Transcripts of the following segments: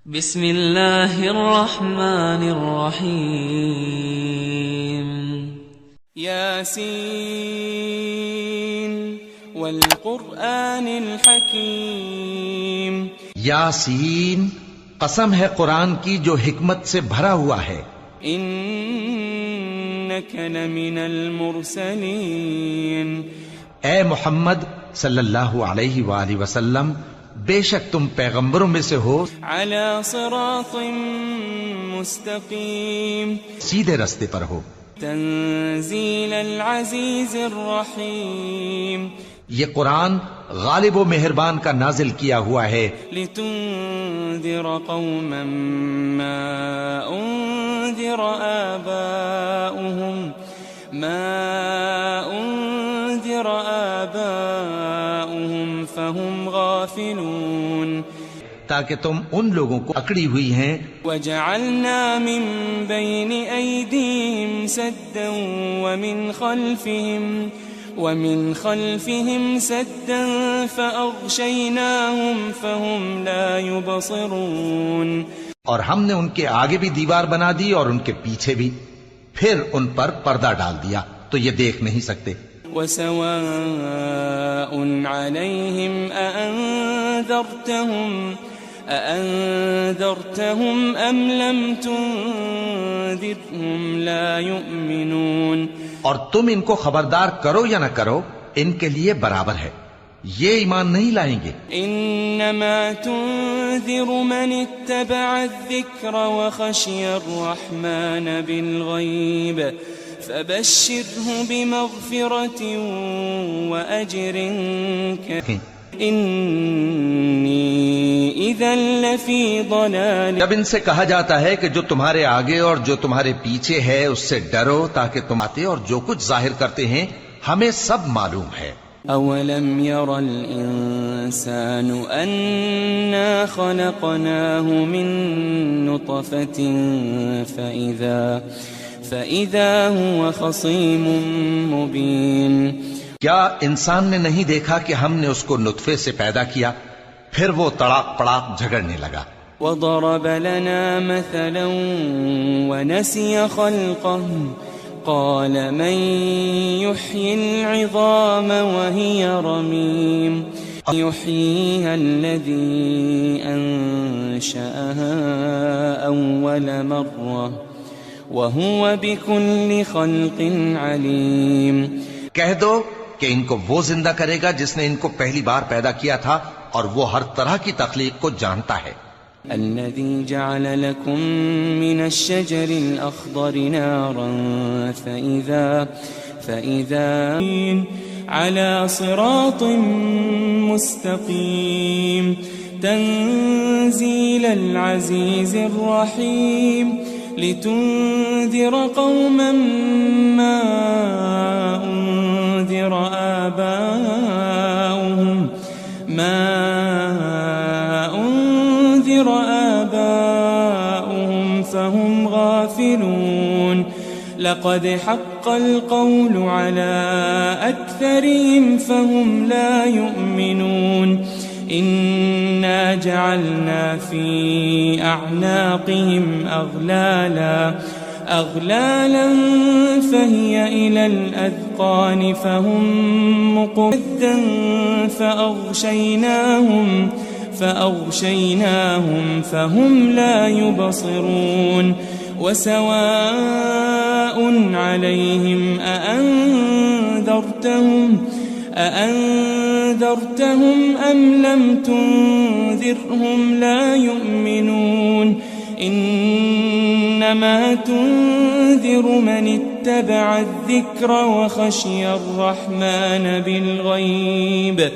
بسم اللہ الرحمن الرحیم یاسین والقرآن الحکیم یاسین، قسم ہے قرآن کی جو حکمت سے بھرا ہوا ہے. انک لمن المرسلین، اے محمد صلی اللہ علیہ وآلہ وسلم، بے شک تم پیغمبروں میں سے ہو، علی صراط مستقیم، سیدھے رستے پر ہو. تنزیل العزیز الرحیم، یہ قرآن غالب و مہربان کا نازل کیا ہوا ہے، لتنذر قوما ما انذر آباؤهم فهم غافلون، تاکہ تم ان لوگوں کو اکڑی ہوئی ہیں. وجعلنا من بين أيديهم سدا ومن خلفهم سدا فأغشيناهم فهم لا يبصرون، اور ہم نے ان کے آگے بھی دیوار بنا دی اور ان کے پیچھے بھی، پھر ان پر پردہ ڈال دیا تو یہ دیکھ نہیں سکتے. وسواء عليهم أأنذرتهم أم لم تنذرهم لا يؤمنون، اور تم ان کو خبردار کرو یا نہ کرو، ان کے لیے برابر ہے، یہ ایمان نہیں لائیں گے. انما تنذر من اتبع الذکر وخشی الرحمن بالغیب فبشره بمغفرة وأجر کریم، انی اذا لفی ضلال. جب ان سے کہا جاتا ہے کہ جو تمہارے آگے اور جو تمہارے پیچھے ہے اس سے ڈرو تاکہ تم آتے اور جو کچھ ظاہر کرتے ہیں ہمیں سب معلوم ہے. اولم یر الانسان انا خلقناه من نطفة فإذا هو خصيم مبين، کیا انسان نے نہیں دیکھا کہ ہم نے اس کو نطفے سے پیدا کیا، پھر وہ تڑاک پڑاک جھگڑنے لگا. وضرب لنا مثلا ونسي خلقه قال من يحيي العظام وهي رميم، يحييها الذي أنشأها أول مرة وهو بكل خلق عليم. کہہ دو کہ ان کو وہ زندہ کرے گا جس نے ان کو پہلی بار پیدا کیا تھا اور وہ ہر طرح کی تخلیق کو جانتا ہے. الذي جعل لكم من الشجر الأخضر نارا فإذا على صراط مستقيم، تنزيل العزيز الرحيم، لتنذر قوما ما أنذر آباؤهم فهم غافلون، لقد حق القول على أكثرهم فهم لا يؤمنون، إنا جعلنا في أعناقهم أغلالا فهي إلى الأذقان فهم مقمدون، فأغشيناهم فهم لا يبصرون. وسواء عليهم أأنذرتهم أم لم تنذرهم لا يؤمنون، إنما تنذر من اتبع الذكر وخشي الرحمن بالغيب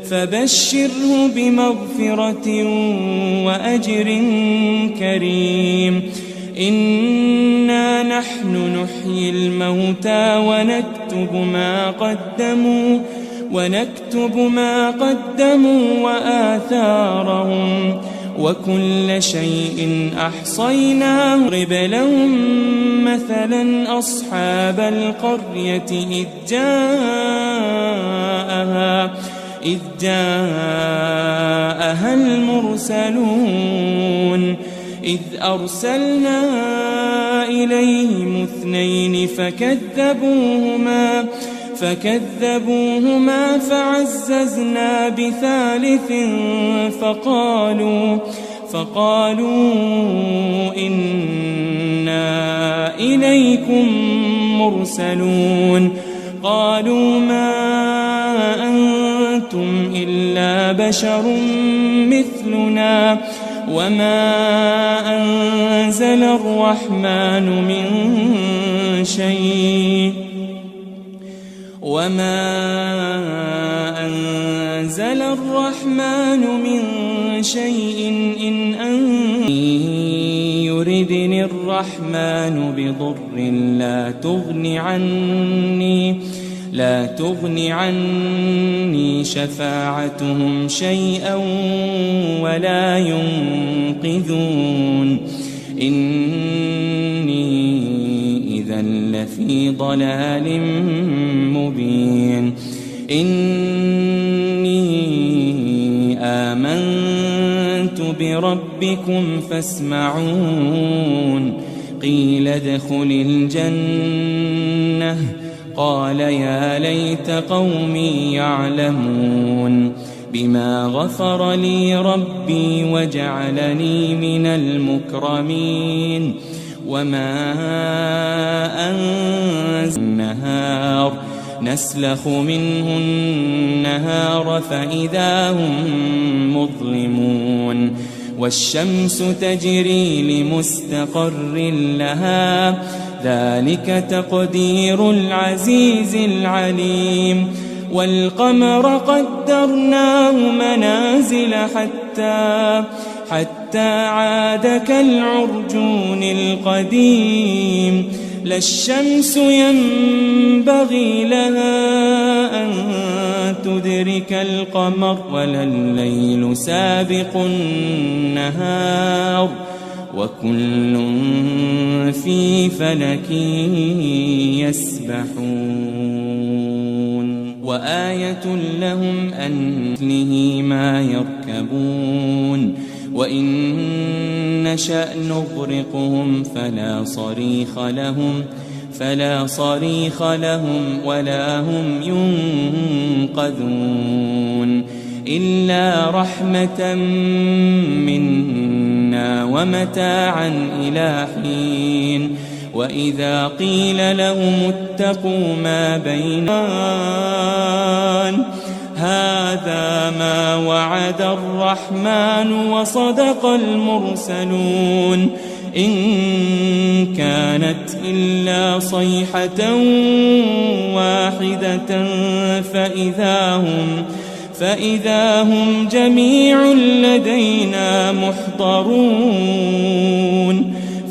فبشره بمغفرة وأجر كريم. إنا نحن نحيي الموتى ونكتب ما قدموا وآثارهم وكل شيء أحصيناه. اضرب لهم مثلا أصحاب القرية إذ جاءها المرسلون إذ أرسلنا إليهم 2 فكذبوهما فعززنا ب3 فقالوا إنا إليكم مرسلون قالوا ما أنتم إلا بشر مثلنا وما أنزل الرحمن من شيء إن يردني الرحمن بضر لا تغن عني شفاعتهم شيئا ولا ينقذون إني إذا لفي ضلال مبين إني آمنت بربكم فاسمعون قيل ادخل الجنة قال يا ليت قومي يعلمون بما غفر لي ربي وجعلني من المكرمين وما أنزل النهار نسلخ منه النهار فإذا هم مظلمون والشمس تجري لمستقر لها ذلك تقدير العزيز العليم والقمر قدرناه منازل حتى عاد كالعرجون القديم لا الشمس ينبغي لها أن تدرك القمر ولا الليل سابق النهار وكل في فلك يسبحون وآية لهم أن مثله ما يركبون وإن نشأ نغرقهم فلا صريخ لهم ولا هم ينقذون إلا رحمة منا ومتاعا إلى حين وإذا قيل لهم اتقوا ما بين هذا ما وعد الرحمن وصدق المرسلون إن كانت إلا صيحة واحدة فإذا هم جميع لدينا محضرون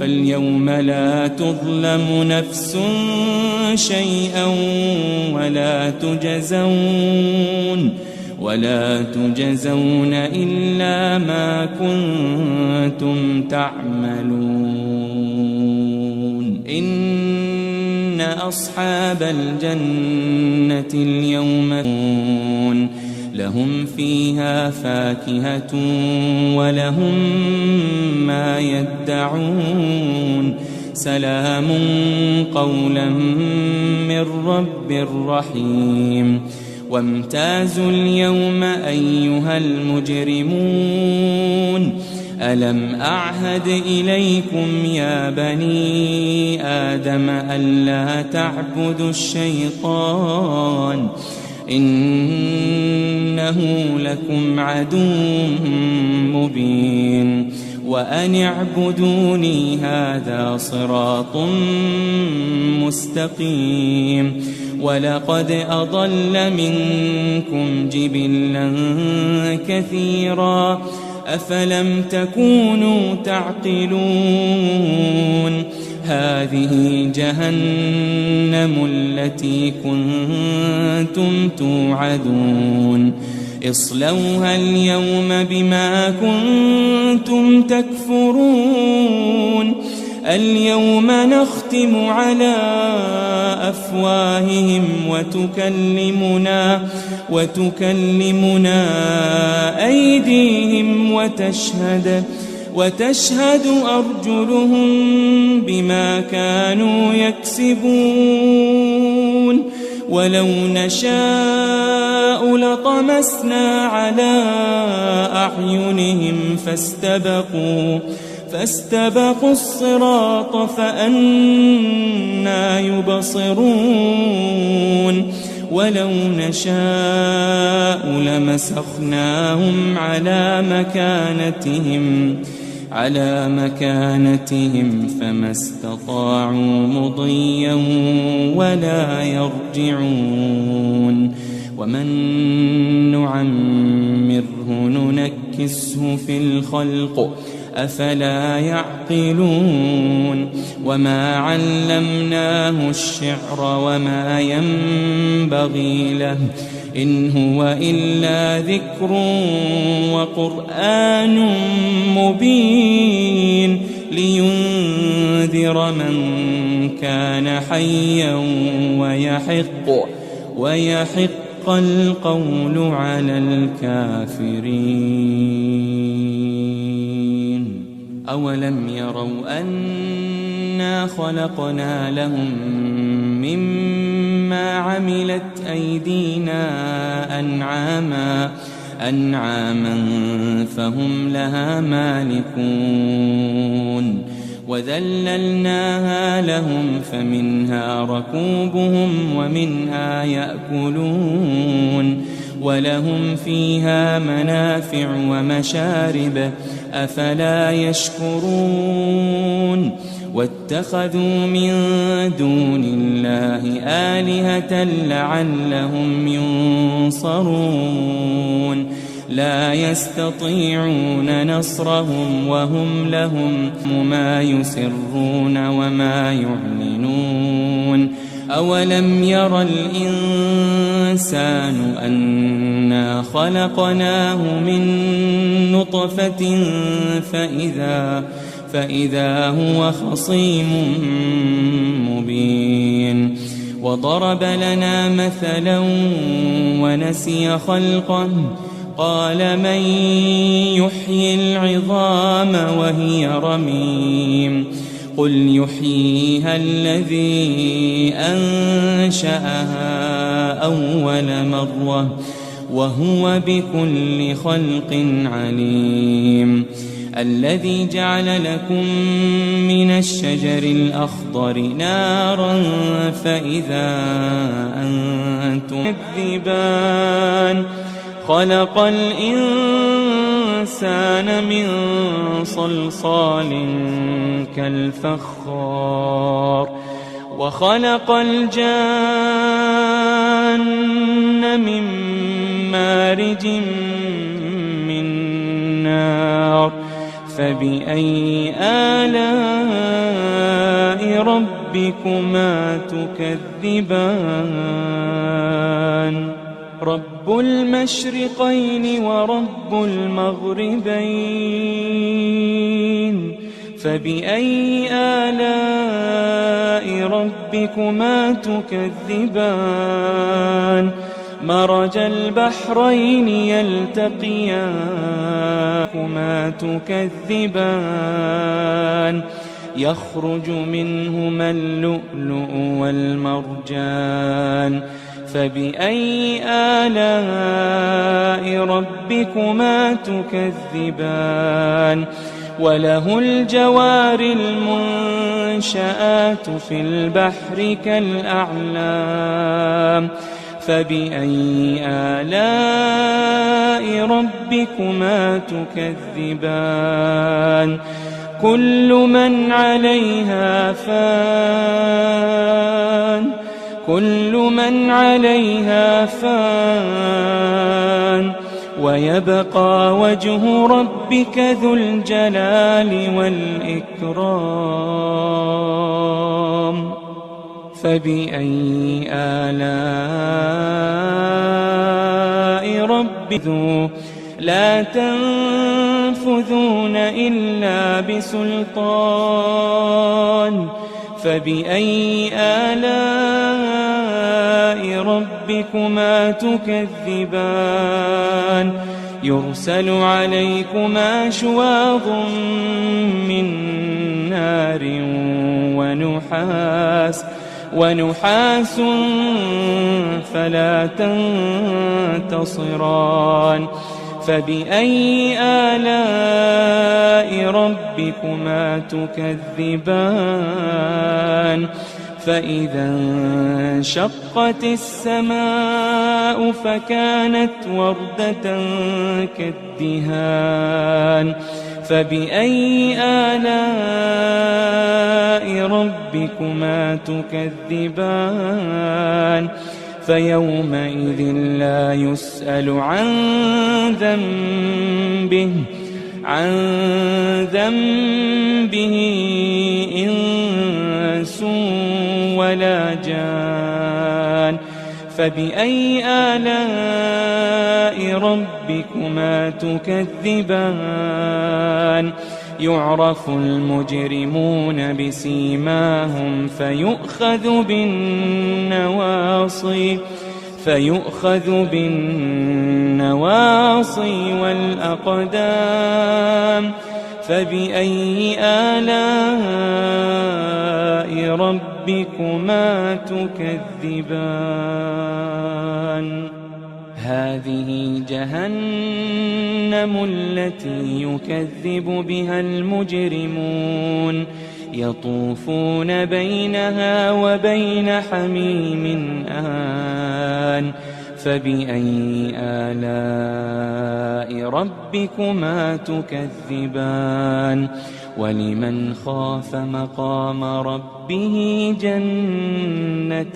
فاليوم لا تظلم نفس شيئا ولا تجزون إلا ما كنتم تعملون إن أصحاب الجنة اليوم لهم فيها فاكهة ولهم ما يدعون سلام قولا من رب رحيم وامتازوا اليوم أيها المجرمون ألم أعهد إليكم يا بني آدم ألا تعبدوا الشيطان إنه لكم عدو مبين وأن اعبدوني هذا صراط مستقيم ولقد أضل منكم جبلا كثيرا أفلم تكونوا تعقلون هذه جهنم التي كنتم توعدون اصلوها اليوم بما كنتم تكفرون اليوم نختم على أفواههم وتكلمنا أيديهم وتشهد أرجلهم بما كانوا يكسبون ولو نشاء لطمسنا على أعينهم فاستبقوا الصراط فأنى يبصرون ولو نشاء لمسخناهم على مكانتهم فما استطاعوا مضيا ولا يرجعون ومن نعمره ننكسه في الخلق أفلا يعقلون وما علمناه الشعر وما ينبغي له إن هو إلا ذكر وقرآن مبين لينذر من كان حيا ويحق القول على الكافرين أولم يروا أنا خلقنا لهم مما عملت أيدينا أنعاما فهم لها مالكون وذللناها لهم فمنها ركوبهم ومنها يأكلون ولهم فيها منافع ومشارب أفلا يشكرون واتخذوا من دون الله آلهة لعلهم ينصرون لا يستطيعون نصرهم وهم لهم ما يسرون وما يعلنون أولم ير الإنسان أنا خلقناه من نطفة فإذا هو خصيم مبين وضرب لنا مثلا ونسي خلقه قال من يحيي العظام وهي رميم قل يحييها الذي أنشأها أول مرة وهو بكل خلق عليم الذي جعل لكم من الشجر الأخضر نارا فإذا أنتم تكذبان خلق الإنسان من صلصال كالفخار وخلق الجان من مارج من نار فبأي آلاء ربكما تكذبان رب المشرقين ورب المغربين فبأي آلاء ربكما تكذبان مرج البحرين يلتقيان كما تكذبان يخرج منهما اللؤلؤ والمرجان فبأي آلاء ربكما تكذبان وله الجوار المنشآت في البحر كالأعلام فبأي آلاء ربكما تكذبان كل من عليها فان ويبقى وجه ربك ذو الجلال والإكرام فبأي آلاء ربك لا تنفذون إلا بسلطان فبأي آلاء ربكما تكذبان يرسل عليكما شواظ من نار ونحاس فلا تنتصران فبأي آلاء ربكما تكذبان فإذا انشقت السماء فكانت وردة كالدهان فبأي آلاء ربكما تكذبان فيومئذ لا يسأل عن ذنبه إنس ولا جان فبأي آلاء ربكما تكذبان يعرف المجرمون بسيماهم فيؤخذ بالنواصي والأقدام فبأي آلاء ربكما تكذبان هذه جهنم التي يكذب بها المجرمون يطوفون بينها وبين حميم آن فبأي آلاء ربكما تكذبان ولمن خاف مقام ربه جنتان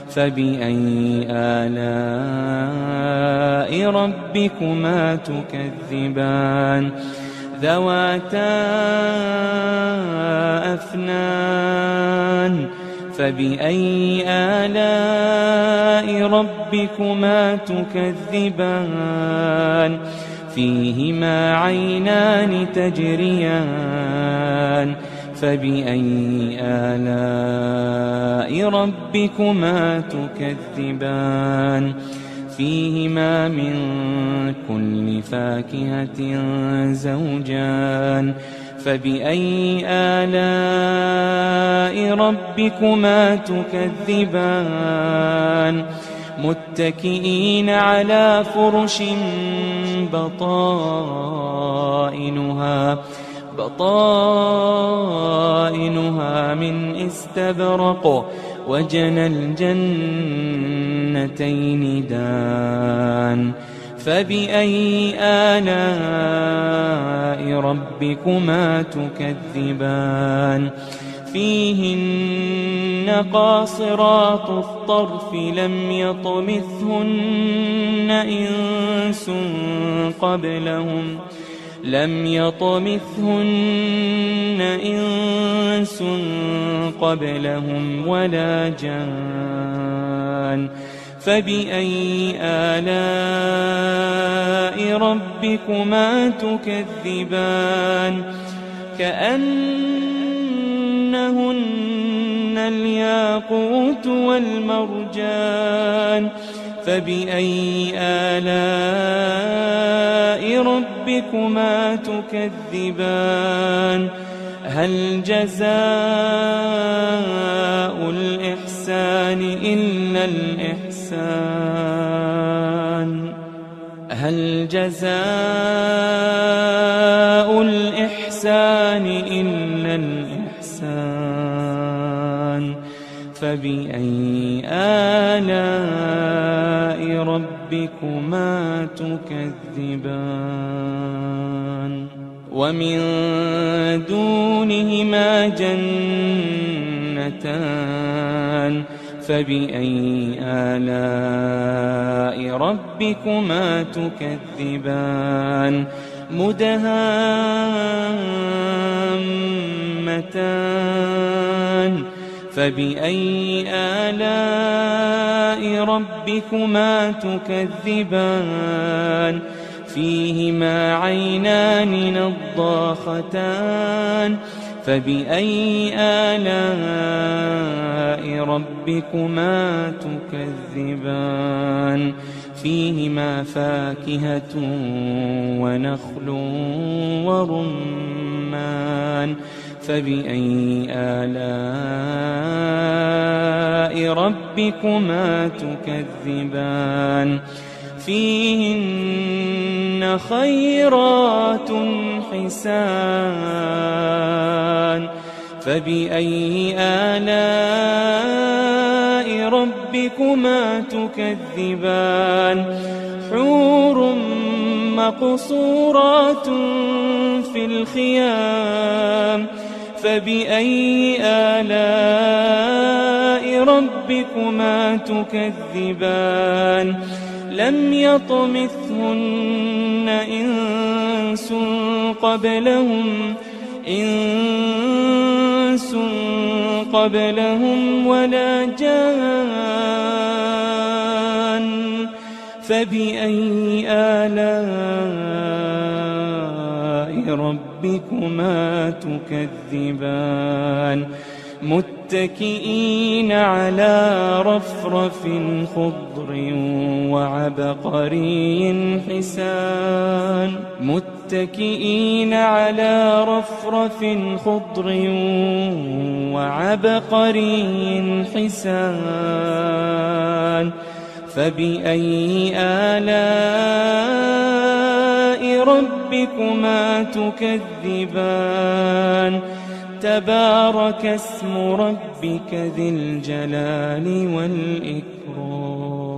فبأي آلاء ربكما تكذبان ذواتا أفنان فبأي آلاء ربكما تكذبان فيهما عينان تجريان فبأي آلاء ربكما تكذبان فيهما من كل فاكهة زوجان فبأي آلاء ربكما تكذبان متكئين على فرش بطائنها من استبرق وجنى الجنتين دان فبأي آلاء ربكما تكذبان فيهن قاصرات الطرف لم يطمثهن إنس قبلهم ولا جان فبأي آلاء ربكما تكذبان كأنهن الياقوت والمرجان فبأي آلاء ربكما تكذبان هل جزاء الإحسان إلا الإحسان هل جزاء الإحسان إلا الإحسان فبأي آلاء ربكما تكذبان ومن دونهما جنتان فبأي آلاء ربكما تكذبان مدهامتان فبأي آلاء ربكما تكذبان فيهما عينان نضاختان فبأي آلاء ربكما تكذبان فيهما فاكهة ونخل ورمان فبأي آلاء ربكما تكذبان فيهن خيرات حسان فبأي آلاء ربكما تكذبان حور مقصورات في الخيام فبأي آلاء ربكما تكذبان لم يطمثهن إنس قبلهم ولا جان فبأي آلاء ربكما تكذبان متكئين على رفرف خضر وعبقري حسان متكئين على رفرف خضر وعبقري حسان فبأي آلاء ربكما تكذبان تبارك اسم ربك ذي الجلال والإكرام